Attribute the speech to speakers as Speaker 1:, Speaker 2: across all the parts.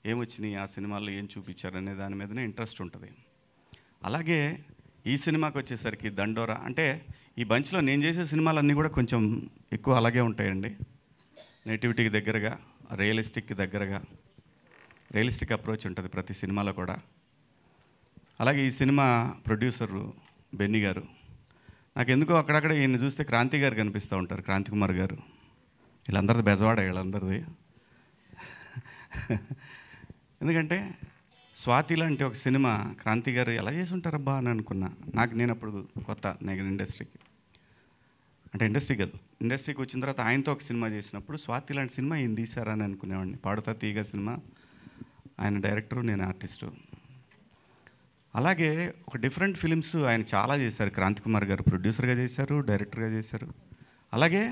Speaker 1: ఏమొచ్చినాయి, ఆ సినిమాల్లో ఏం చూపించారు అనే దాని మీదనే ఇంట్రెస్ట్ ఉంటుంది. అలాగే ఈ సినిమాకి వచ్చేసరికి దండోరా అంటే ఈ బంచ్లో నేను చేసే సినిమాలన్నీ కూడా కొంచెం ఎక్కువ అలాగే ఉంటాయండి. నేటివిటీకి దగ్గరగా, రియలిస్టిక్కి దగ్గరగా, రియలిస్టిక్ అప్రోచ్ ఉంటుంది ప్రతి సినిమాలో కూడా. అలాగే ఈ సినిమా ప్రొడ్యూసరు బెన్నీ గారు, నాకు ఎందుకో అక్కడక్కడ ఈయన చూస్తే క్రాంతి గారు కనిపిస్తూ ఉంటారు, క్రాంతి కుమార్ గారు. వీళ్ళందరిది బెజవాడ, వీళ్ళందరిది. ఎందుకంటే స్వాతి లాంటి ఒక సినిమా క్రాంతి గారు ఎలా చేసి ఉంటారబ్బా అని అనుకున్నా. నేను అప్పుడు కొత్త ఇండస్ట్రీకి, అంటే ఇండస్ట్రీ కాదు, ఇండస్ట్రీకి వచ్చిన తర్వాత ఆయనతో ఒక సినిమా చేసినప్పుడు స్వాతి లాంటి సినిమా ఈయన తీశారని అనుకునేవాడిని. పాడుతా తీగ సినిమా, ఆయన డైరెక్టరు, నేను ఆర్టిస్టు. అలాగే ఒక డిఫరెంట్ ఫిలిమ్స్ ఆయన చాలా చేశారు. క్రాంతి కుమార్ గారు ప్రొడ్యూసర్గా చేశారు, డైరెక్టర్గా చేశారు. అలాగే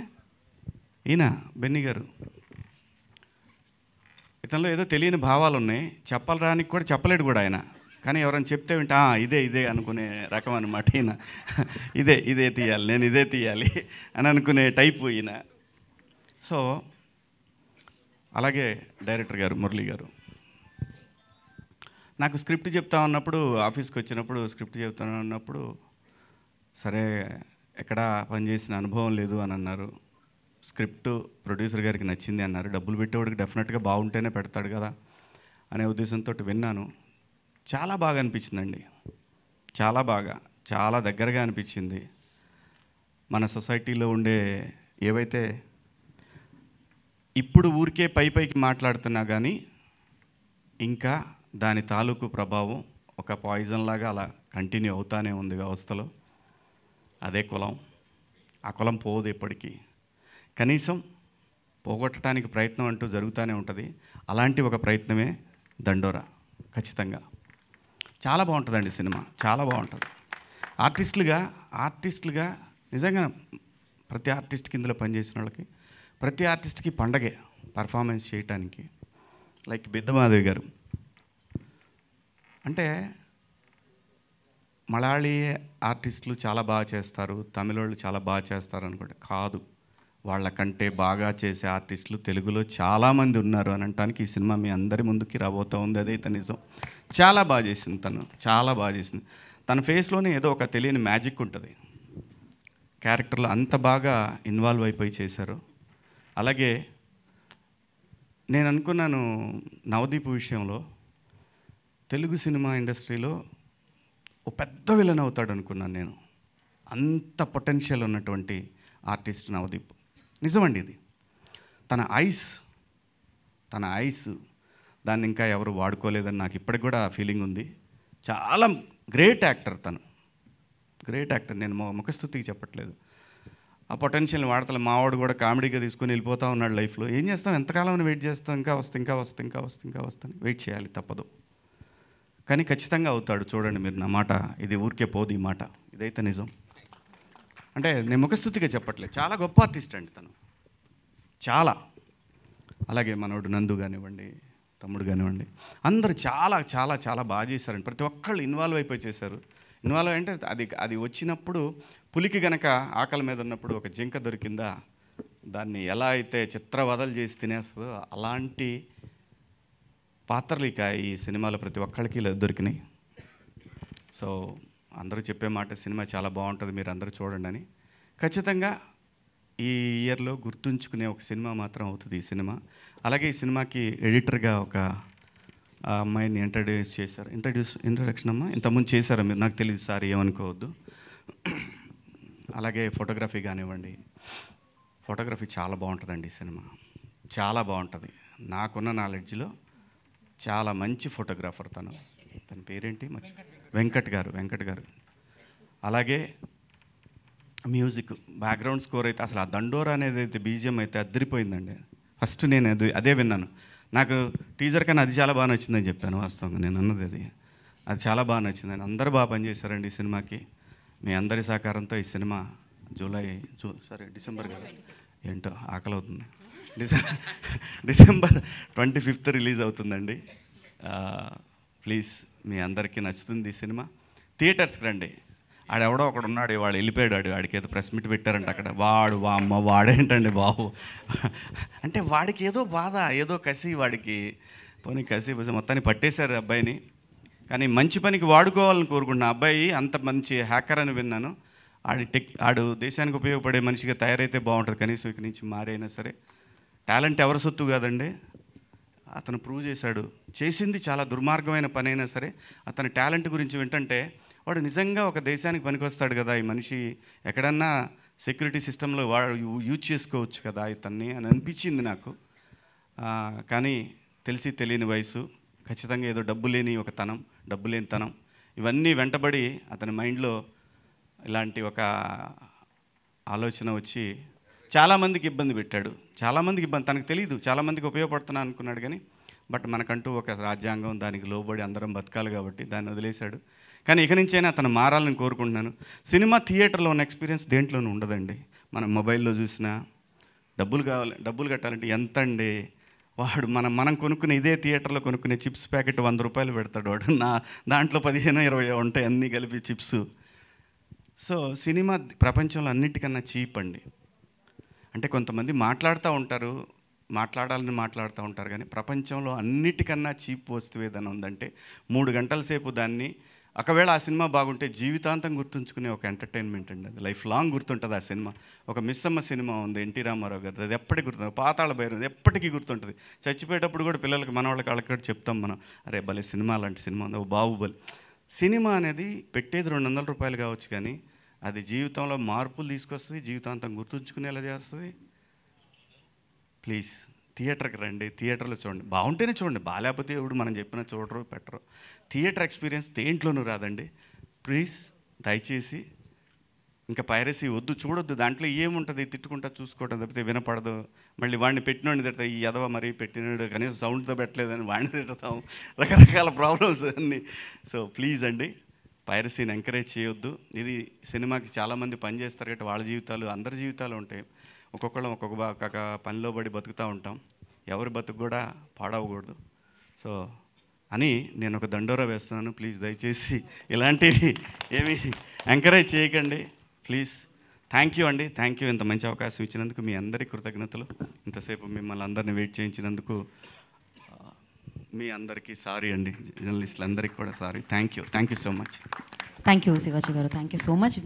Speaker 1: ఈయన బెన్నీ గారు, ఇతనిలో ఏదో తెలియని భావాలు ఉన్నాయి, చెప్పరానికి కూడా చెప్పలేడు కూడా ఆయన. కానీ ఎవరైనా చెప్తే వింటే ఇదే అనుకునే రకం అనమాట ఈయన. ఇదే తీయాలి, నేను ఇదే తీయాలి అని అనుకునే టైపు ఈయన. సో అలాగే డైరెక్టర్ గారు మురళీ గారు, నాకు స్క్రిప్ట్ చెప్తా ఉన్నప్పుడు, ఆఫీస్కి వచ్చినప్పుడు స్క్రిప్ట్ చెప్తా ఉన్నప్పుడు, సరే ఎక్కడా పనిచేసిన అనుభవం లేదు అని అన్నారు. స్క్రిప్ట్ ప్రొడ్యూసర్ గారికి నచ్చింది అన్నారు. డబ్బులు పెట్టేవాడికి డెఫినెట్గా బాగుంటేనే పెడతాడు కదా అనే ఉద్దేశంతో విన్నాను. చాలా బాగా అనిపించిందండి, చాలా బాగా, చాలా దగ్గరగా అనిపించింది. మన సొసైటీలో ఉండే ఏవైతే ఇప్పుడు ఊరికే పైకి మాట్లాడుతున్నా కానీ ఇంకా దాని తాలూకు ప్రభావం ఒక పాయిజన్ లాగా అలా కంటిన్యూ అవుతానే ఉంది వ్యవస్థలో. అదే కులం, ఆ కులం పోదు ఎప్పటికీ, కనీసం పోగొట్టడానికి ప్రయత్నం అంటూ జరుగుతూనే ఉంటుంది. అలాంటి ఒక ప్రయత్నమే దండోరా. ఖచ్చితంగా చాలా బాగుంటుందండి సినిమా, చాలా బాగుంటుంది. ఆర్టిస్టులుగా నిజంగా ప్రతి ఆర్టిస్ట్కి ఇందులో పనిచేసిన వాళ్ళకి, ప్రతి ఆర్టిస్ట్కి పండగే పర్ఫార్మెన్స్ చేయటానికి. లైక్ బిద్దమాధవి గారు అంటే మలయాళీ ఆర్టిస్టులు చాలా బాగా చేస్తారు, తమిళోళ్ళు చాలా బాగా చేస్తారు అనుకుంటే కాదు, వాళ్ళకంటే బాగా చేసే ఆర్టిస్టులు తెలుగులో చాలామంది ఉన్నారు అని అనటానికి ఈ సినిమా మీ అందరి ముందుకి రాబోతూ ఉంది. అదైతే నిజం. చాలా బాగా చేసింది తను, చాలా బాగా చేసింది. తన ఫేస్లోనే ఏదో ఒక తెలియని మ్యాజిక్ ఉంటుంది. క్యారెక్టర్లో అంత బాగా ఇన్వాల్వ్ అయిపోయి చేశారు. అలాగే నేను అనుకున్నాను నవదీప్ విషయంలో, తెలుగు సినిమా ఇండస్ట్రీలో ఓ పెద్ద విలన్ అవుతాడు అనుకున్నాను నేను. అంత పొటెన్షియల్ ఉన్నటువంటి ఆర్టిస్ట్ నవదీప్. నిజమండి ఇది. తన ఐస్ దాన్ని ఇంకా ఎవరు వాడుకోలేదని నాకు ఇప్పటికి కూడా ఫీలింగ్ ఉంది. చాలా గ్రేట్ యాక్టర్ తను, గ్రేట్ యాక్టర్. నేను ముఖస్తుతికి చెప్పట్లేదు. ఆ పొటెన్షియల్ని వాడతలే. మావాడు కూడా కామెడీగా తీసుకొని వెళ్ళిపోతూ ఉన్నాడు లైఫ్లో. ఏం చేస్తాం, ఎంతకాలం వెయిట్ చేస్తాం, ఇంకా వస్తాను, వెయిట్ చేయాలి, తప్పదు. కానీ ఖచ్చితంగా అవుతాడు. చూడండి మీరు, నా మాట ఇది ఊరికే పోదు ఈ మాట, ఇదైతే నిజం. అంటే నేను ముఖస్తుతిగా చెప్పట్లేదు, చాలా గొప్ప ఆర్టిస్ట్ అండి తను, చాలా. అలాగే మనోడు నందు కానివ్వండి, తమ్ముడు కానివ్వండి, అందరూ చాలా చాలా చాలా బాగా చేశారండి. ప్రతి ఒక్కళ్ళు ఇన్వాల్వ్ అయిపోయి చేశారు. ఇన్వాల్వ్ అంటే అది వచ్చినప్పుడు, పులికి గనక ఆకలి మీద ఉన్నప్పుడు ఒక జింక దొరికిందా, దాన్ని ఎలా అయితే చిత్రవదలు చేసి తినేస్తుందో అలాంటి పాత్రలు ఇక ఈ సినిమాలో ప్రతి ఒక్కళ్ళకి దొరికినాయి. సో అందరూ చెప్పే మాట సినిమా చాలా బాగుంటుంది, మీరు అందరూ చూడండి అని. ఖచ్చితంగా ఈ ఇయర్లో గుర్తుంచుకునే ఒక సినిమా మాత్రం అవుతుంది ఈ సినిమా. అలాగే ఈ సినిమాకి ఎడిటర్గా ఒక అమ్మాయిని ఇంట్రడక్షన్ అమ్మ ఇంతకుముందు చేశారా మీరు, నాకు తెలియదు సార్, ఏమనుకోవద్దు. అలాగే ఫోటోగ్రఫీ కానివ్వండి, ఫోటోగ్రఫీ చాలా బాగుంటుందండి ఈ సినిమా, చాలా బాగుంటుంది. నాకున్న నాలెడ్జ్లో చాలా మంచి ఫోటోగ్రాఫర్ తన పేరేంటి, వెంకట్ గారు. అలాగే మ్యూజిక్, బ్యాక్గ్రౌండ్ స్కోర్ అయితే అసలు ఆ దండోరా అనేది అయితే బీజిఎం అయితే అద్దరిపోయిందండి. ఫస్ట్ నేను అదే విన్నాను. నాకు టీజర్ కన్నా అది చాలా బాగా నచ్చిందని చెప్పాను. వాస్తవంగా నేను అన్నది అది చాలా బాగా నచ్చిందని. అందరూ బాగా పనిచేశారండి ఈ సినిమాకి. మీ అందరి సహకారంతో ఈ సినిమా డిసెంబర్ కదా, ఏంటో ఆకలి అవుతుంది, డిసెంబర్ 25th రిలీజ్ అవుతుందండి. ప్లీజ్ మీ అందరికీ నచ్చుతుంది ఈ సినిమా. థియేటర్స్కి రండి. ఆడెవడో ఒకడు ఉన్నాడు, వాడు వెళ్ళిపోయాడు, వాడికి ఏదో ప్రెస్ మీట్ పెట్టారంట అక్కడ. వాడేంటండి బాబు అంటే వాడికి ఏదో బాధ, ఏదో కసి వాడికి. పోనీ కసి మొత్తాన్ని పట్టేశారు అబ్బాయిని. కానీ మంచి పనికి వాడుకోవాలని కోరుకుంటున్నా. అబ్బాయి అంత మంచి హ్యాకర్ అని విన్నాను. ఆడు దేశానికి ఉపయోగపడే మనిషిగా తయారైతే బాగుంటుంది. కనీసం ఇక్కడి నుంచి మారైనా సరే. టాలెంట్ ఎవరి సొత్తు కాదండి, అతను ప్రూవ్ చేశాడు. చేసింది చాలా దుర్మార్గమైన పని అయినా సరే అతని టాలెంట్ గురించి వింటుంటే వాడు నిజంగా ఒక దేశానికి పనికొస్తాడు కదా, ఈ మనిషి ఎక్కడన్నా సెక్యూరిటీ సిస్టంలో వాడు యూజ్ చేసుకోవచ్చు కదా ఇతన్ని అని అనిపించింది నాకు. కానీ తెలిసి తెలియని వయసు, ఖచ్చితంగా ఏదో డబ్బు లేని తనం ఇవన్నీ వెంటబడి అతని మైండ్లో ఇలాంటి ఒక ఆలోచన వచ్చి చాలామందికి ఇబ్బంది పెట్టాడు. తనకు తెలియదు, చాలామందికి ఉపయోగపడుతున్నా అనుకున్నాడు. కానీ బట్ మనకంటూ ఒక రాజ్యాంగం, దానికి లోబడి అందరం బతకాలి కాబట్టి దాన్ని వదిలేశాడు. కానీ ఇక నుంచైనా అతను మారాలని కోరుకుంటున్నాను. సినిమా థియేటర్లో ఉన్న ఎక్స్పీరియన్స్ దేంట్లోనూ ఉండదండి. మనం మొబైల్లో చూసినా డబ్బులు కట్టాలంటే ఎంత అండి. వాడు మనం కొనుక్కునే ఇదే థియేటర్లో కొనుక్కునే చిప్స్ ప్యాకెట్ 100 రూపాయలు పెడతాడు వాడు. దాంట్లో 15-20 ఉంటాయి అన్నీ కలిపి చిప్స్. సో సినిమా ప్రపంచంలో అన్నిటికన్నా చీప్ అండి. అంటే కొంతమంది మాట్లాడాలని మాట్లాడుతూ ఉంటారు కానీ ప్రపంచంలో అన్నిటికన్నా చీప్ వస్తువు ఏదైనా ఉందంటే 3 గంటల సేపు దాన్ని, ఒకవేళ ఆ సినిమా బాగుంటే జీవితాంతం గుర్తుంచుకునే ఒక ఎంటర్టైన్మెంట్ అండి. అది లైఫ్ లాంగ్ గుర్తుంటుంది ఆ సినిమా. ఒక మిస్సమ్మ సినిమా ఉంది ఎన్టీ రామారావు గారు, అది ఎప్పటికీ గుర్తుంది. పాతాళ భైరవి ఎప్పటికీ గుర్తుంటుంది. చచ్చిపోయేటప్పుడు కూడా పిల్లలకి మనవాళ్ళకి వాళ్ళకి చెప్తాం మనం, అరే భలే సినిమా, అలాంటి సినిమా ఉంది, బాహుబలి. సినిమా అనేది పెట్టేది 200 రూపాయలు కావచ్చు కానీ అది జీవితంలో మార్పులు తీసుకొస్తుంది, జీవితాంతం గుర్తుంచుకునేలా చేస్తుంది. ప్లీజ్ థియేటర్కి రండి, థియేటర్లో చూడండి. బాగుంటేనే చూడండి, బాగాలేకపోతే ఎవడు మనం చెప్పిన చూడరు పెట్టరు. థియేటర్ ఎక్స్పీరియన్స్ దేంట్లోనూ రాదండి. ప్లీజ్ దయచేసి ఇంకా పైరసీ వద్దు, చూడొద్దు. దాంట్లో ఏముంటుంది, తిట్టుకుంటా చూసుకోవడం తప్పితే వినపడదు. మళ్ళీ వాడిని పెట్టినోడిని తిడతా, ఈ ఎదవ మరీ పెట్టినాడు కనీసం సౌండ్తో పెట్టలేదని వాడిని తిడతాం, రకరకాల ప్రాబ్లమ్స్ అన్నీ. సో ప్లీజ్ అండి, పైరసీని ఎంకరేజ్ చేయొద్దు. ఇది సినిమాకి చాలామంది పని చేస్తారు కాబట్టి వాళ్ళ జీవితాలు, అందరి జీవితాలు ఉంటాయి. ఒక్కొక్కళ్ళం ఒక్కొక్క పనిలో పడి బతుకుతూ ఉంటాం. ఎవరి బతుకు కూడా పాడవకూడదు. సో అని నేను ఒక దండోరా వేస్తున్నాను. ప్లీజ్ దయచేసి ఇలాంటివి ఏమి ఎంకరేజ్ చేయకండి ప్లీజ్. థ్యాంక్ యూ అండి, థ్యాంక్ యూ. ఇంత మంచి అవకాశం ఇచ్చినందుకు మీ అందరికీ కృతజ్ఞతలు. ఇంతసేపు మిమ్మల్ని అందరినీ వెయిట్ చేయించినందుకు మీ అందరికీ సారీ అండి, జర్నలిస్టులు అందరికీ కూడా sorry. Thank you so much.
Speaker 2: Thank you Shivaji గారు, థ్యాంక్ యూ సో మచ్.